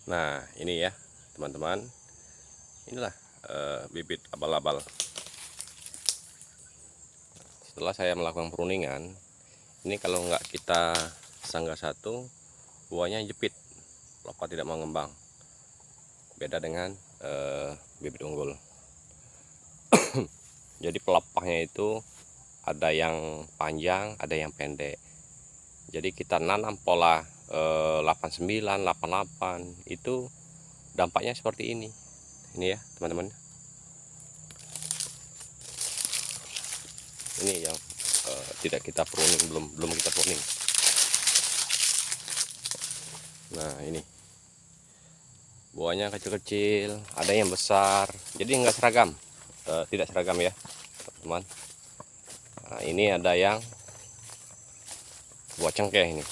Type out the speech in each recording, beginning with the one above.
Nah, ini ya teman-teman, inilah bibit abal-abal. Setelah saya melakukan pruningan, ini kalau nggak kita sanggah satu, buahnya jepit, lokat tidak mengembang. Beda dengan bibit unggul. Jadi pelepahnya itu ada yang panjang, ada yang pendek. Jadi kita nanam pola 89, 88 itu dampaknya seperti ini. Ini ya teman-teman. Ini yang tidak kita pruning, belum kita pruning. Nah, ini buahnya kecil-kecil, ada yang besar, jadi nggak seragam, tidak seragam ya teman-teman. Nah, ini ada yang buah cengkeh ini.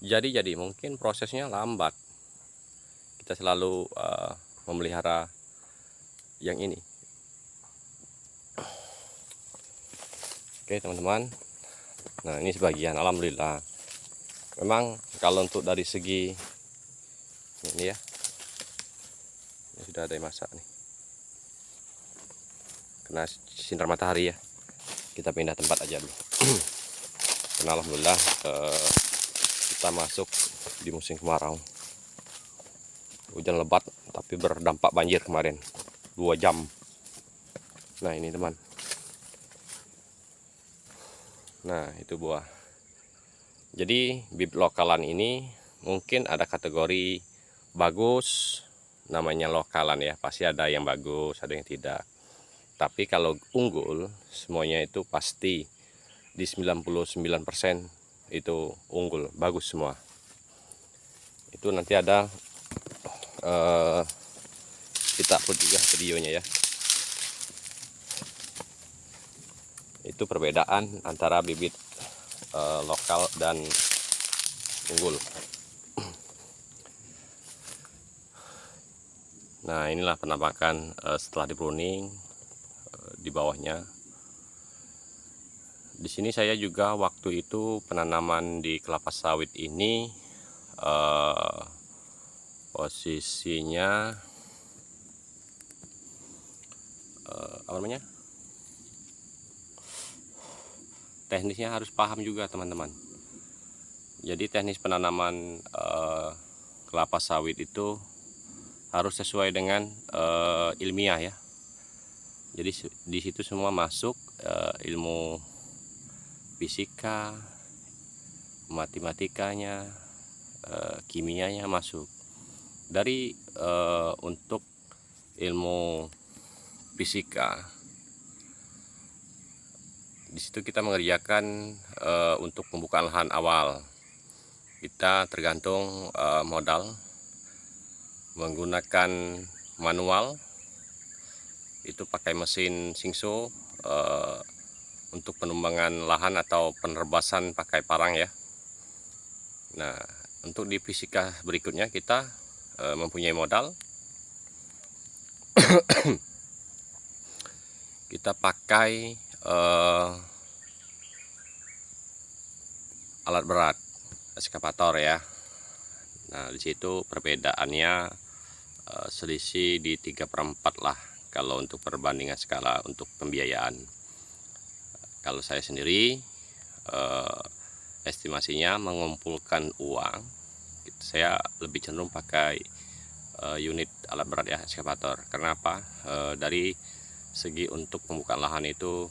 Jadi mungkin prosesnya lambat. Kita selalu memelihara yang ini. Oke teman-teman. Nah, ini sebagian, alhamdulillah. Memang kalau untuk dari segi ini ya, ini sudah ada yang masak nih. Kena sinar matahari ya. Kita pindah tempat aja dulu. Karena alhamdulillah kita masuk di musim kemarau. Hujan lebat tapi berdampak banjir kemarin 2 jam. Nah, ini teman. Nah, itu buah. Jadi bibit lokalan ini mungkin ada kategori bagus, namanya lokalan ya, pasti ada yang bagus, ada yang tidak. Tapi kalau unggul, semuanya itu pasti di 99% itu unggul, bagus semua. Itu nanti ada kita upload juga videonya ya. Itu perbedaan antara bibit lokal dan unggul. Nah, inilah penampakan setelah dipruning di bawahnya. Di sini saya juga waktu itu penanaman di kelapa sawit ini posisinya apa namanya? Teknisnya harus paham juga teman-teman. Jadi teknis penanaman kelapa sawit itu harus sesuai dengan ilmiah ya. Jadi di situ semua masuk ilmu fisika, matematikanya, kimianya masuk. Dari untuk ilmu fisika, di situ kita mengerjakan untuk pembukaan lahan awal. Kita tergantung modal menggunakan manual, itu pakai mesin singso untuk penumbangan lahan atau penerbasan pakai parang ya. Nah, untuk di fisika berikutnya kita mempunyai modal. Kita pakai alat berat, eskavator ya. Nah, di situ perbedaannya selisih di 3/4 lah kalau untuk perbandingan skala untuk pembiayaan. Kalau saya sendiri estimasinya mengumpulkan uang, saya lebih cenderung pakai unit alat berat ya, eskavator. Kenapa? Dari segi untuk pembukaan lahan itu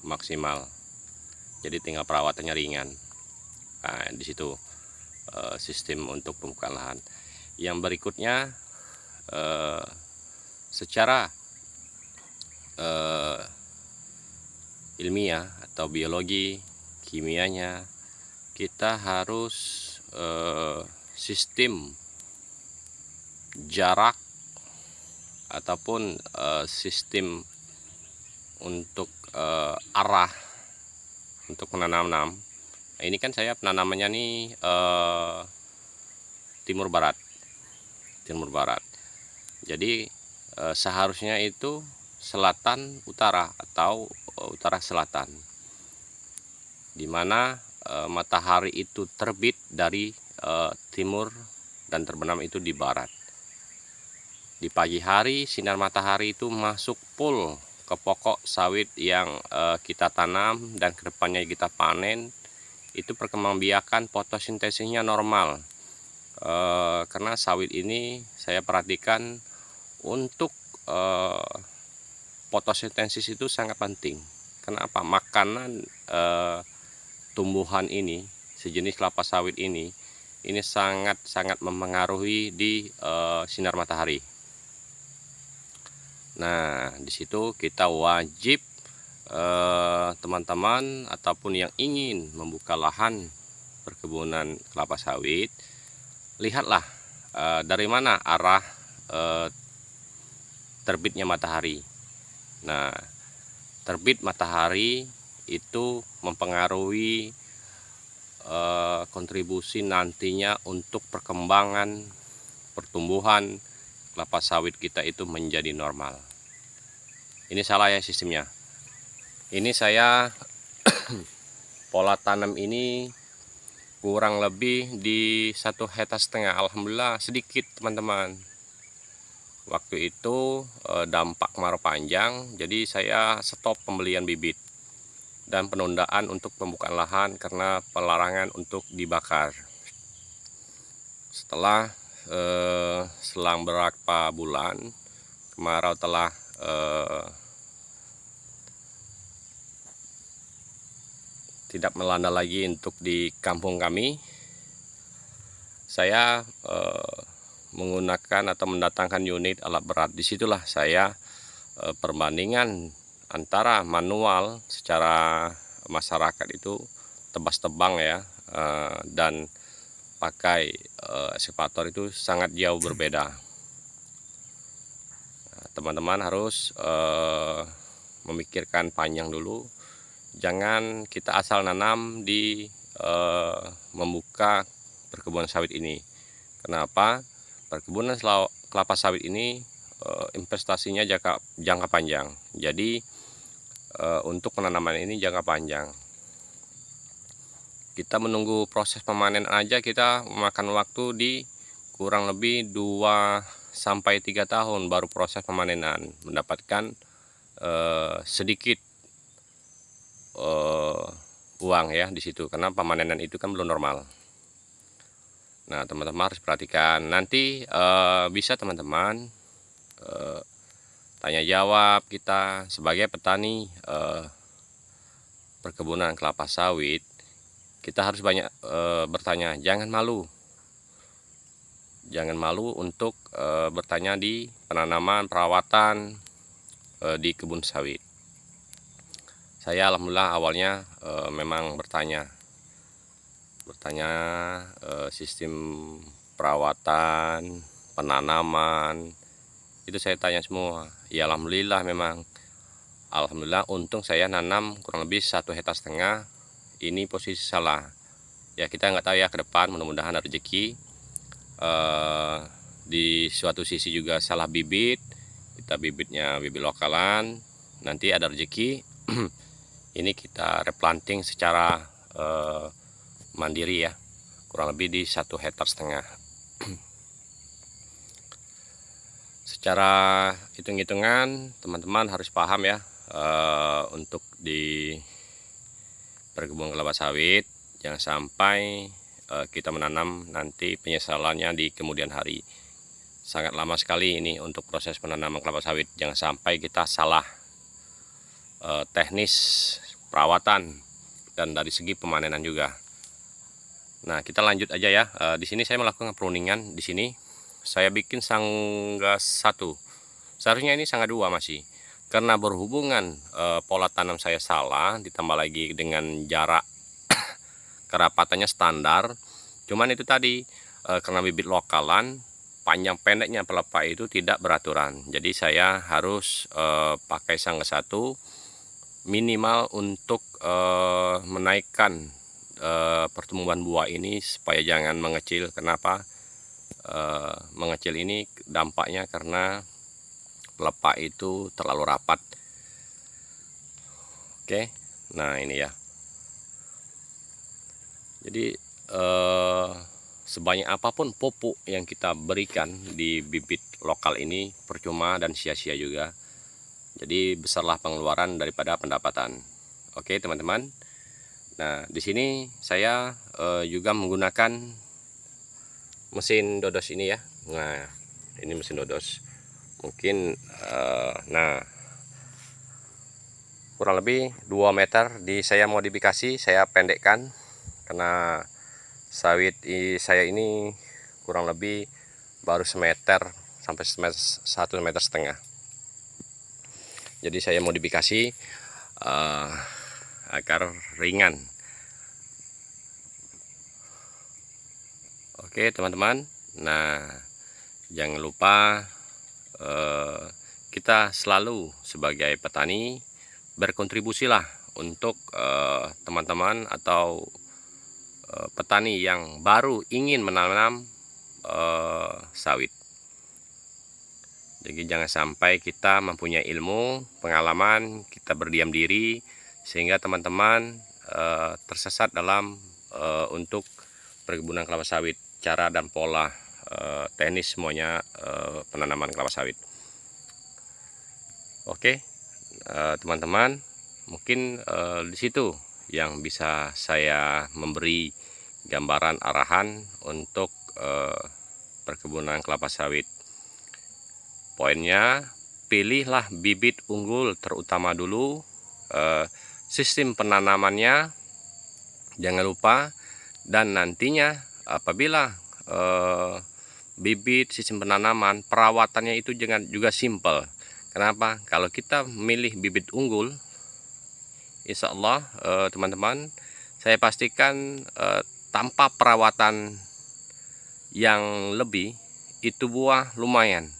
maksimal, jadi tinggal perawatannya ringan. Nah, di situ sistem untuk pembukaan lahan. Yang berikutnya secara ilmiah atau biologi kimianya, kita harus sistem jarak ataupun sistem untuk arah untuk menanam. Nah, ini kan saya penanamannya nih timur barat. Jadi seharusnya itu selatan utara atau utara selatan, dimana matahari itu terbit dari timur dan terbenam itu di barat. Di pagi hari sinar matahari itu masuk full ke pokok sawit yang kita tanam dan kedepannya kita panen. Itu perkembangbiakan fotosintesisnya normal. Karena sawit ini saya perhatikan untuk fotosintesis itu sangat penting. Kenapa? Makanan tumbuhan ini, sejenis kelapa sawit ini sangat mempengaruhi di sinar matahari. Nah, di situ kita wajib teman-teman ataupun yang ingin membuka lahan perkebunan kelapa sawit, lihatlah dari mana arah terbitnya matahari. Nah, terbit matahari itu mempengaruhi kontribusi nantinya untuk perkembangan pertumbuhan kelapa sawit kita itu menjadi normal. Ini salah ya sistemnya. Ini saya pola tanam ini kurang lebih di 1,5 hektar. Alhamdulillah sedikit teman-teman. Waktu itu dampak kemarau panjang, jadi saya stop pembelian bibit dan penundaan untuk pembukaan lahan karena pelarangan untuk dibakar. Setelah selang beberapa bulan kemarau telah tidak melanda lagi untuk di kampung kami, saya menggunakan atau mendatangkan unit alat berat. Disitulah saya perbandingan antara manual secara masyarakat itu tebas-tebang ya, dan pakai ekskavator itu sangat jauh berbeda. Teman-teman harus memikirkan panjang dulu, jangan kita asal nanam di membuka perkebunan sawit ini. Kenapa? Perkebunan kelapa sawit ini investasinya jangka panjang. Jadi untuk penanaman ini jangka panjang. Kita menunggu proses pemanen aja kita memakan waktu di kurang lebih 2-3 tahun baru proses pemanenan, mendapatkan sedikit uang ya di situ, karena pemanenan itu kan belum normal. Nah, teman-teman harus perhatikan. Nanti bisa teman-teman tanya jawab kita sebagai petani perkebunan kelapa sawit. Kita harus banyak bertanya, jangan malu untuk bertanya di penanaman, perawatan di kebun sawit. Saya alhamdulillah awalnya memang bertanya sistem perawatan, penanaman, itu saya tanya semua. Ya alhamdulillah, memang alhamdulillah untung saya nanam kurang lebih 1,5 hektar. Ini posisi salah ya, kita nggak tahu ya ke depan, mudah-mudahan ada rezeki. Di suatu sisi juga salah bibit, kita bibitnya bibit lokalan, nanti ada rezeki. Ini kita replanting secara mandiri ya, kurang lebih di 1,5 hektar. Secara hitung-hitungan teman-teman harus paham ya, untuk di perkebunan kelapa sawit jangan sampai kita menanam nanti penyesalannya di kemudian hari. Sangat lama sekali ini untuk proses penanaman kelapa sawit. Jangan sampai kita salah teknis perawatan dan dari segi pemanenan juga. Nah, kita lanjut aja ya. Di sini saya melakukan pruningan. Di sini saya bikin sangga 1. Seharusnya ini sangga 2 masih. Karena berhubungan pola tanam saya salah, ditambah lagi dengan jarak kerapatannya standar. Cuman itu tadi karena bibit lokalan, panjang pendeknya pelepah itu tidak beraturan. Jadi saya harus pakai sangga 1 minimal untuk menaikkan pertumbuhan buah ini supaya jangan mengecil. Kenapa mengecil ini dampaknya karena pelepah itu terlalu rapat. Oke, nah ini ya. Jadi sebanyak apapun pupuk yang kita berikan di bibit lokal ini percuma dan sia-sia juga. Jadi besarlah pengeluaran daripada pendapatan. Oke teman-teman. Nah di sini saya juga menggunakan mesin dodos ini ya. Nah ini mesin dodos. Mungkin nah kurang lebih 2 meter saya modifikasi, saya pendekkan karena sawit saya ini kurang lebih baru semeter sampai 1,5 meter. Jadi saya modifikasi agar ringan. Oke teman-teman, nah jangan lupa kita selalu sebagai petani berkontribusilah untuk teman-teman atau petani yang baru ingin menanam sawit. Jadi jangan sampai kita mempunyai ilmu, pengalaman, kita berdiam diri sehingga teman-teman tersesat dalam untuk perkebunan kelapa sawit, cara dan pola teknis semuanya penanaman kelapa sawit. Oke. Teman-teman, mungkin di situ yang bisa saya memberi gambaran arahan untuk perkebunan kelapa sawit. Poinnya, pilihlah bibit unggul terutama dulu, sistem penanamannya jangan lupa, dan nantinya apabila bibit sistem penanaman perawatannya itu juga simple. Kenapa? Kalau kita memilih bibit unggul, insya Allah teman-teman, saya pastikan tanpa perawatan yang lebih, itu buah lumayan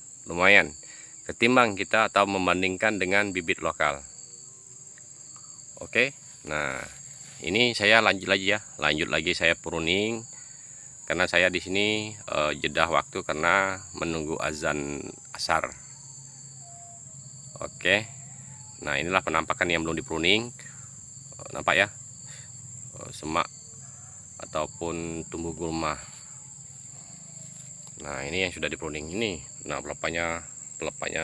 ketimbang kita atau membandingkan dengan bibit lokal. Oke, nah ini saya lanjut lagi saya pruning karena saya di sini jeda waktu karena menunggu azan asar. Oke, nah inilah penampakan yang belum dipruning. Nampak ya, semak ataupun tumbuh gulma. Nah ini yang sudah dipruning ini. Nah pelepahnya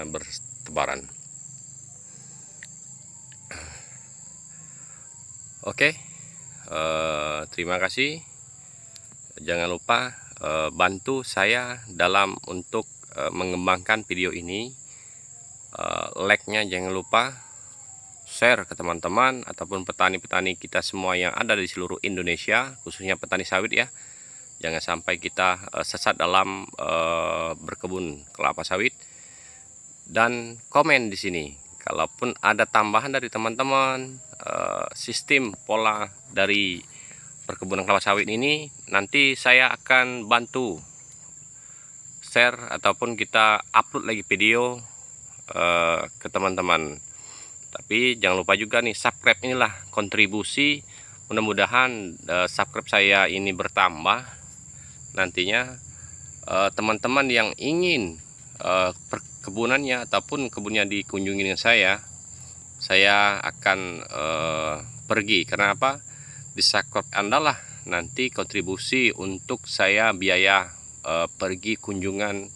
bertebaran. Oke, terima kasih. Jangan lupa bantu saya dalam untuk mengembangkan video ini. Like-nya jangan lupa, share ke teman-teman ataupun petani-petani kita semua yang ada di seluruh Indonesia, khususnya petani sawit ya. Jangan sampai kita sesat dalam berkebun kelapa sawit. Dan komen di sini kalaupun ada tambahan dari teman-teman, sistem pola dari perkebunan kelapa sawit ini, nanti saya akan bantu share ataupun kita upload lagi video ke teman-teman. Tapi jangan lupa juga nih, subscribe inilah kontribusi. Mudah-mudahan subscribe saya ini bertambah. Nantinya teman-teman yang ingin perkebunannya ataupun kebunnya dikunjungi dengan saya akan pergi. Karena apa? Di subscribe Anda lah nanti kontribusi untuk saya biaya pergi kunjungan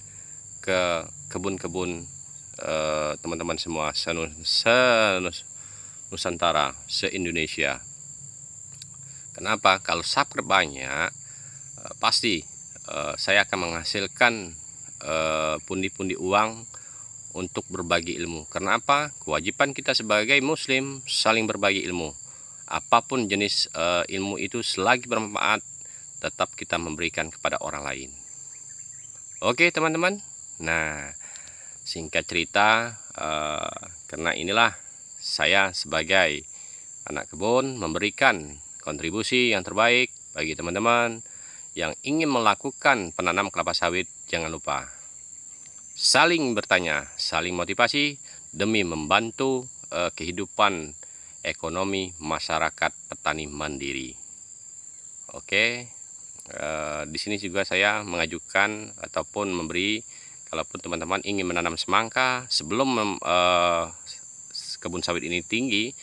ke kebun-kebun teman-teman semua Nusantara, se-Indonesia. Kenapa? Kalau subscribe banyak, pasti saya akan menghasilkan pundi-pundi uang untuk berbagi ilmu. Karena apa? Kewajiban kita sebagai muslim saling berbagi ilmu. Apapun jenis ilmu itu, selagi bermanfaat, tetap kita memberikan kepada orang lain. Oke teman-teman. Nah, singkat cerita, karena inilah saya sebagai anak kebun memberikan kontribusi yang terbaik bagi teman-teman yang ingin melakukan penanam kelapa sawit. Jangan lupa saling bertanya, saling motivasi demi membantu kehidupan ekonomi masyarakat petani mandiri. Oke, di sini juga saya mengajukan ataupun memberi, kalaupun teman-teman ingin menanam semangka sebelum kebun sawit ini tinggi,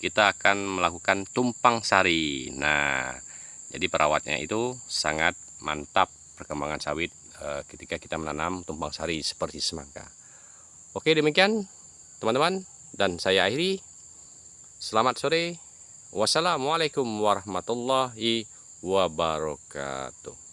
kita akan melakukan tumpang sari. Nah, jadi perawatnya itu sangat mantap perkembangan sawit ketika kita menanam tumpang sari seperti semangka. Oke, demikian teman-teman, dan saya akhiri. Selamat sore. Wassalamualaikum warahmatullahi wabarakatuh.